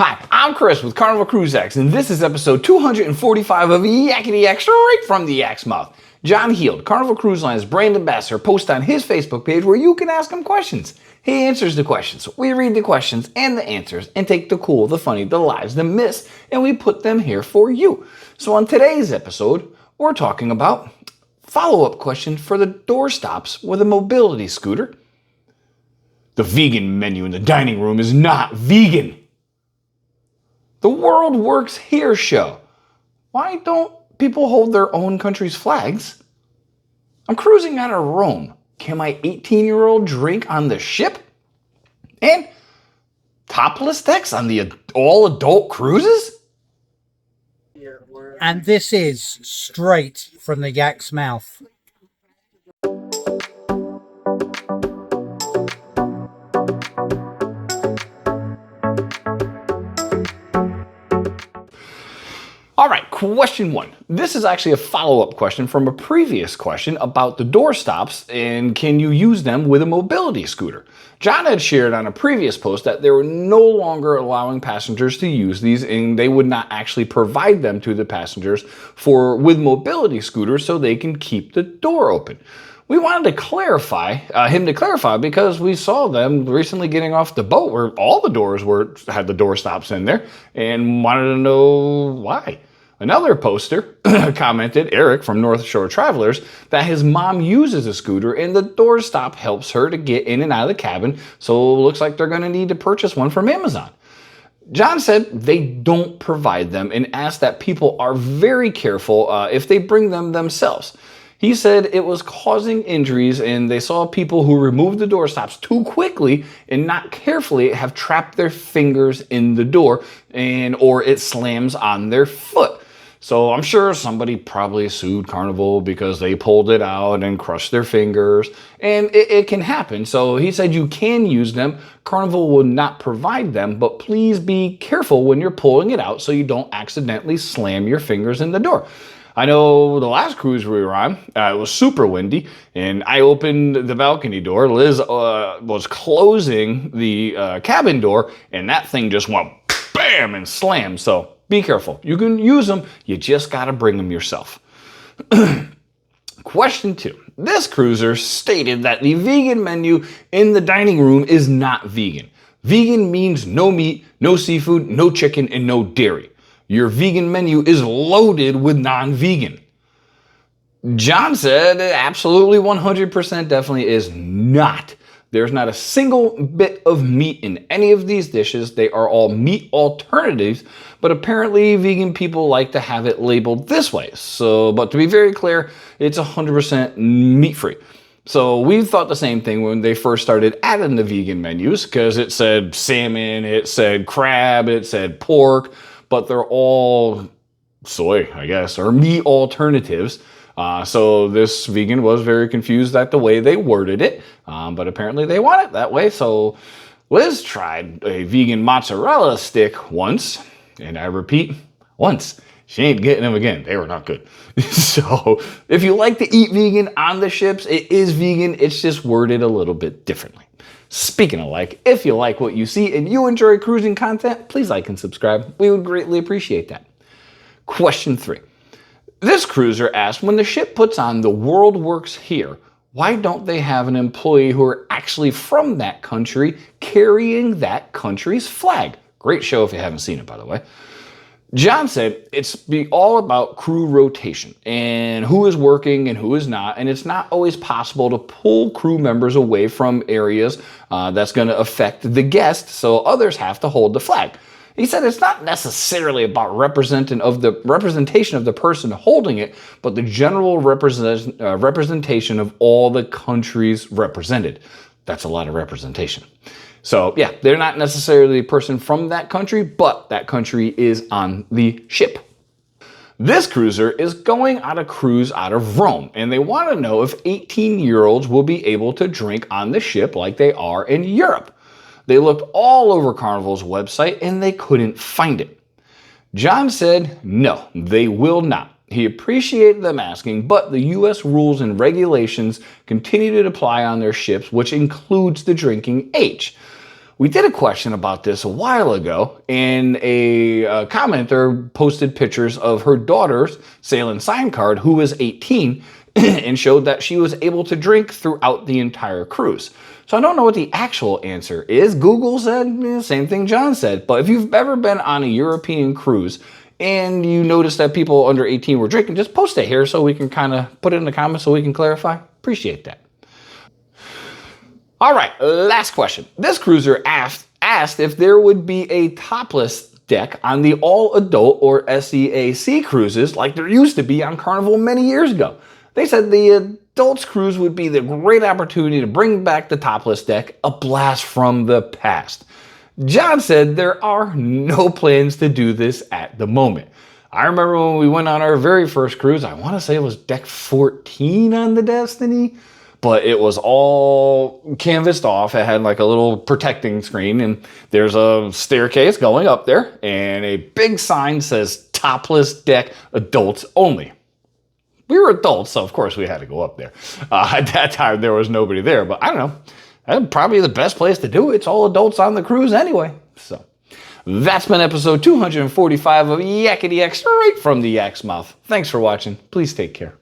Hi, I'm Chris with Carnival Cruise Line, and this is episode 245 of Yakety-Yak, straight from the Yak's mouth. John Heald, Carnival Cruise Line's brand ambassador, posts on his Facebook page where you can ask him questions. He answers the questions. We read the questions and the answers and take the cool, the funny, the lies, the myths, and we put them here for you. So on today's episode, we're talking about follow-up question for the doorstops with a mobility scooter. The vegan menu in the dining room is not vegan. The World Works Here show. Why don't people hold their own country's flags? I'm cruising out of Rome. Can my 18-year-old drink on the ship? And topless sex on the all-adult cruises? And this is straight from the Yak's mouth. All right, question one. This is actually a follow-up question from a previous question about the doorstops and can you use them with a mobility scooter. John had shared on a previous post that they were no longer allowing passengers to use these and they would not actually provide them to the passengers with mobility scooters so they can keep the door open. We wanted to clarify, him to clarify, because we saw them recently getting off the boat where all the doors had the door stops in there and wanted to know why. Another poster commented, Eric from North Shore Travelers, that his mom uses a scooter and the doorstop helps her to get in and out of the cabin, so it looks like they're going to need to purchase one from Amazon. John said they don't provide them and asked that people are very careful if they bring them themselves. He said it was causing injuries and they saw people who removed the door stops too quickly and not carefully have trapped their fingers in the door or it slams on their foot. So I'm sure somebody probably sued Carnival because they pulled it out and crushed their fingers, and it can happen. So he said you can use them. Carnival will not provide them, but please be careful when you're pulling it out so you don't accidentally slam your fingers in the door. I know the last cruise we were on, it was super windy, and I opened the balcony door. Liz was closing the cabin door, and that thing just went bam and slammed. So be careful. You can use them. You just got to bring them yourself. Question two. This cruiser stated that the vegan menu in the dining room is not vegan. Vegan means no meat, no seafood, no chicken, and no dairy. Your vegan menu is loaded with non-vegan. John said it absolutely 100% definitely is not. There's not a single bit of meat in any of these dishes. They are all meat alternatives, but apparently vegan people like to have it labeled this way. But to be very clear, it's 100% meat-free. So we thought the same thing when they first started adding the vegan menus, because it said salmon, it said crab, it said pork, but they're all soy, I guess, or meat alternatives. So this vegan was very confused at the way they worded it, but apparently they want it that way. So Liz tried a vegan mozzarella stick once, and I repeat, once. She ain't getting them again. They were not good. So if you like to eat vegan on the ships, it is vegan. It's just worded a little bit differently. Speaking of like, if you like what you see and you enjoy cruising content, please like and subscribe. We would greatly appreciate that. Question three. This cruiser asked, when the ship puts on the World Works Here, why don't they have an employee who are actually from that country carrying that country's flag? Great show if you haven't seen it, by the way. John said it's all about crew rotation and who is working and who is not, and it's not always possible to pull crew members away from areas that's going to affect the guests, so others have to hold the flag. He said it's not necessarily about representation of the person holding it, but the general representation of all the countries represented. That's a lot of representation. So yeah, they're not necessarily a person from that country, but that country is on the ship. This cruiser is going on a cruise out of Rome, and they want to know if 18-year-olds will be able to drink on the ship like they are in Europe. They looked all over Carnival's website and they couldn't find it. John said no, they will not. He appreciated them asking, but the U.S. rules and regulations continue to apply on their ships, which includes the drinking age. We did a question about this a while ago, and a commenter posted pictures of her daughter's sail and sign card, who was 18, and showed that she was able to drink throughout the entire cruise. So I don't know what the actual answer is. Google said, same thing John said, but if you've ever been on a European cruise and you notice that people under 18 were drinking, just post it here so we can kind of put it in the comments so we can clarify. Appreciate that. All right, last question. This cruiser asked if there would be a topless deck on the all-adult or SEAC cruises like there used to be on Carnival many years ago. They said the adults cruise would be the great opportunity to bring back the topless deck, a blast from the past. John said there are no plans to do this at the moment. I remember when we went on our very first cruise, I want to say it was deck 14 on the Destiny, but it was all canvassed off. It had like a little protecting screen, and there's a staircase going up there, and a big sign says topless deck, adults only. We were adults, so of course we had to go up there. At that time, there was nobody there, but I don't know. That's probably the best place to do it. It's all adults on the cruise anyway. So that's been episode 245 of Yakety-Yak, straight from the Yak's mouth. Thanks for watching. Please take care.